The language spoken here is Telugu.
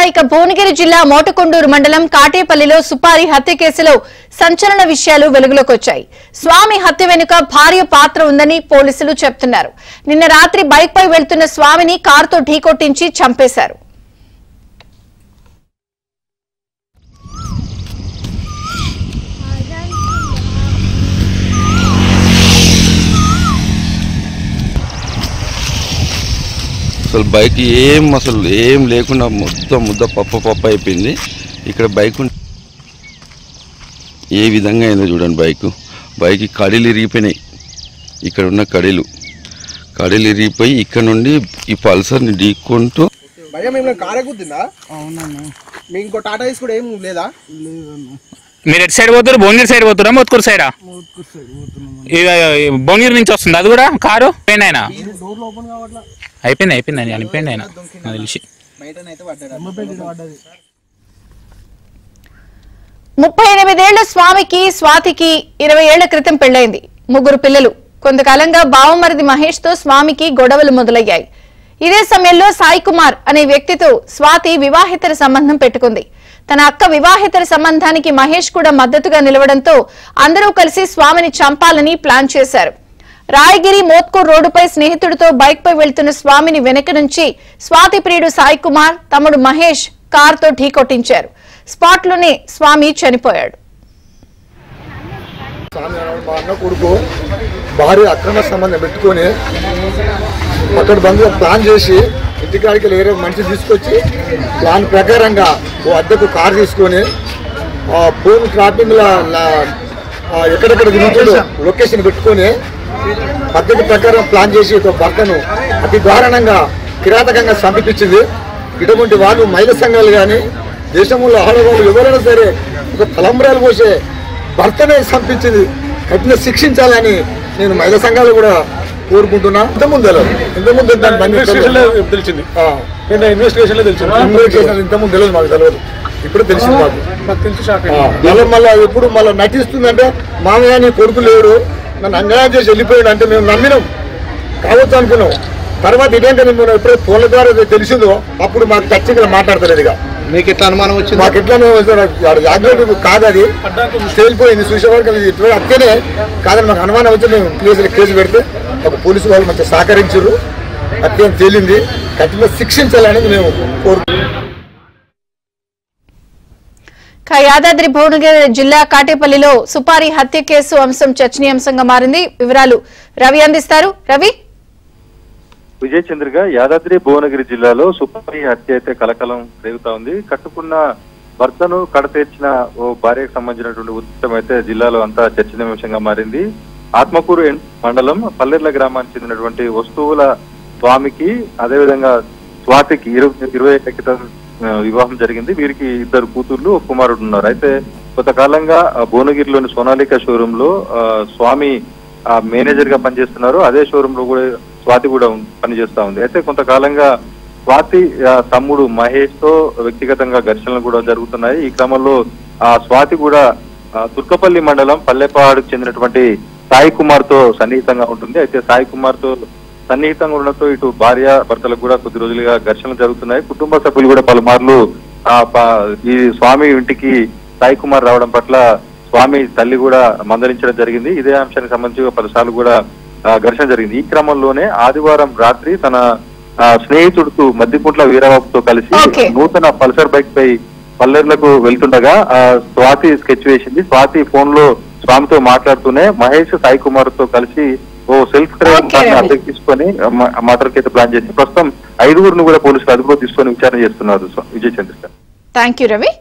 ఇక భువనగిరి జిల్లా మోటకొండూరు మండలం కాటేపల్లిలో సుపారి హత్య కేసులో సంచలన విషయాలు వెలుగులోకి వచ్చాయి. స్వామి హత్య వెనుక భార్య పాత్ర ఉందని పోలీసులు చెప్తున్నారు. నిన్న రాత్రి బైక్ పై వెళ్తున్న స్వామిని కారుతో ఢీకొట్టించి చంపేశారు. బైక్ ఏం లేకుండా మొత్తం ముద్ద పప్పు అయిపోయింది. ఇక్కడ బైక్ ఏ విధంగా అయిందో చూడండి. బైక్ కడీలు ఇరిగిపోయినాయి. ఇక్కడ ఉన్న కడీలు ఇరిగిపోయి ఇక్కడ నుండి ఈ పల్సర్ని ఢీక్కుంటూ మీరు ఎటు సైడ్ పోతారు? భువనగిరి సైడ్ పోతారా మోత్కూరు సైడా? భువనగిరి నుంచి వస్తుంది అది కూడా కారు. అయినా అయిపోయింది అనిపోయింది ఆయన నాకు తెలిసి. 38 ఏళ్ల స్వాతికి 20 ఏళ్ల క్రితం పెళ్లైంది. 3 పిల్లలు. కొంతకాలంగా బావమరిది మహేష్ తో స్వామికి గొడవలు మొదలయ్యాయి. ఇదే సమయంలో సాయి కుమార్ అనే వ్యక్తితో స్వాతి వివాహేతర సంబంధం పెట్టుకుంది. తన అక్క వివాహేతర సంబంధానికి మహేష్ కూడా మద్దతుగా నిలవడంతో అందరూ కలిసి స్వామిని చంపాలని ప్లాన్ చేశారు. రాయగిరి మోత్కూర్ రోడ్డుపై స్నేహితుడితో బైక్ పై వెళ్తున్న స్వామిని వెనక నుంచి స్వాతి ప్రియుడు సాయి కుమార్ తమ్ముడు మహేష్ కారుతో ఢీకొట్టించారు. స్పాట్ లోనే స్వామి చనిపోయాడు. భార్య అక్రమ సంబంధం పెట్టుకొని అక్కడ బంధువు ప్లాన్ చేసి ఇంటికాడికి వేరే మనిషి తీసుకొచ్చి ప్లాన్ ప్రకారంగా ఓ అద్దెకు కారు తీసుకొని ఫోన్ ట్రాపింగ్లో ఎక్కడెక్కడ తిరుగుతాడో లొకేషన్ పెట్టుకొని పద్ధతి ప్రకారం ప్లాన్ చేసి ఒక భర్తను అతి దారుణంగా కిరాతకంగా చంపించింది. ఇటువంటి వాళ్ళు మహిళా సంఘాలు కానీ దేశంలో ఆడవాళ్ళు ఎవరైనా సరే ఒక తలంబ్రాలు పోసే భర్తనే చంపించింది కఠిన శిక్షించాలని నేను మహిళా సంఘాలు కూడా కోరుకుంటున్నా. ఇంతకుముందు తెలిసింది, ఇంతకుముందు తెలియదు, మాకు తెలియదు, ఇప్పుడు తెలిసింది మాకు. మళ్ళీ ఎప్పుడు మళ్ళీ నటిస్తుందంటే మామయ్య నీ కొడుకు లేడు నన్ను అన్యాయం చేసి వెళ్ళిపోయాడు అంటే మేము నమ్మినాం, కావచ్చు అనుకున్నాం. తర్వాత ఇదేంటే మేము ఎప్పుడైతే ఫోన్ల ద్వారా తెలిసిందో అప్పుడు మాకు ఖచ్చితంగా మాట్లాడతలేదు. ఇక మీకు ఎట్లా అనుమానం వచ్చింది? మాకు ఎట్లా జాగ్రత్త కాదు, అది తేలిపోయింది చూసేవారికి ఇట్లా అక్కనే కాదని మాకు అనుమానం వచ్చి మేము కేసు పెడితే ఒక పోలీసు వాళ్ళు మంచిగా సహకరించారు. అత్యంత తేలింది, కఠినంగా శిక్షించాలని మేము కోరుకుంటున్నాం. యాదాద్రి భువనగిరి జిల్లా కాటేపల్లిలో సుపారి హత్య కేసు అంశం చర్చనీయాంశంగా మారింది. వివరాలు రవి అందిస్తారు. రవి. విజయ్ చంద్రగా యాదాద్రి భువనగిరి జిల్లాలో సుపారి హత్య అయితే కలకలం రేగుతా ఉంది. కట్టుకున్న భర్తను కడతీర్చిన ఓ భార్యకు సంబంధించినటువంటి ఉద్యమం అయితే జిల్లాలో అంతా చర్చనీయాంశంగా మారింది. ఆత్మకూరు మండలం పల్లెర్ల గ్రామానికి చెందినటువంటి వస్తువుల స్వామికి అదేవిధంగా స్వాతికి 20 ఏళ్ల క్రితం వివాహం జరిగింది. వీరికి 2 కూతుర్లు, ఒక కుమారుడు ఉన్నారు. అయితే కొంతకాలంగా భువనగిరిలోని సోనాలికా షోరూమ్ లో స్వామి మేనేజర్ గా పనిచేస్తున్నారు. అదే షోరూమ్ లో కూడా స్వాతి కూడా పనిచేస్తా ఉంది. అయితే కొంతకాలంగా స్వాతి తమ్ముడు మహేష్ తో వ్యక్తిగతంగా ఘర్షణలు కూడా జరుగుతున్నాయి. ఈ క్రమంలో స్వాతి కూడా తుర్కపల్లి మండలం పల్లెపాడుకు చెందినటువంటి సాయి కుమార్ తో సన్నిహితంగా ఉంటుంది. అయితే సాయి కుమార్ తో సన్నిహితంగా ఉండడంతో ఇటు భార్య భర్తలకు కూడా కొద్ది రోజులుగా ఘర్షణలు జరుగుతున్నాయి. కుటుంబ సభ్యులు కూడా పలుమార్లు ఈ స్వామి ఇంటికి సాయి కుమార్ రావడం పట్ల స్వామి తల్లి కూడా మందలించడం జరిగింది. ఇదే అంశానికి సంబంధించి పలుసార్లు కూడా ఘర్షణ జరిగింది. ఈ క్రమంలోనే ఆదివారం రాత్రి తన స్నేహితుడుకు మద్దిపుట్ల వీరబాబుతో కలిసి నూతన పల్సర్ బైక్ పై పల్లెర్లకు వెళ్తుండగా స్వాతి స్కెచ్ వేసింది. స్వాతి ఫోన్ లో స్వామితో మాట్లాడుతూనే మహేష్ సాయి కుమార్ తో కలిసి ఓ సెల్ఫ్ డ్రైవ్ అద్దెకు తీసుకొని మర్డర్ అయితే ప్లాన్ చేసి ప్రస్తుతం 5గురిని కూడా పోలీసులు అదుపులో తీసుకొని విచారణ చేస్తున్నారు. విజయ్ చంద్ర. Thank you Ravi.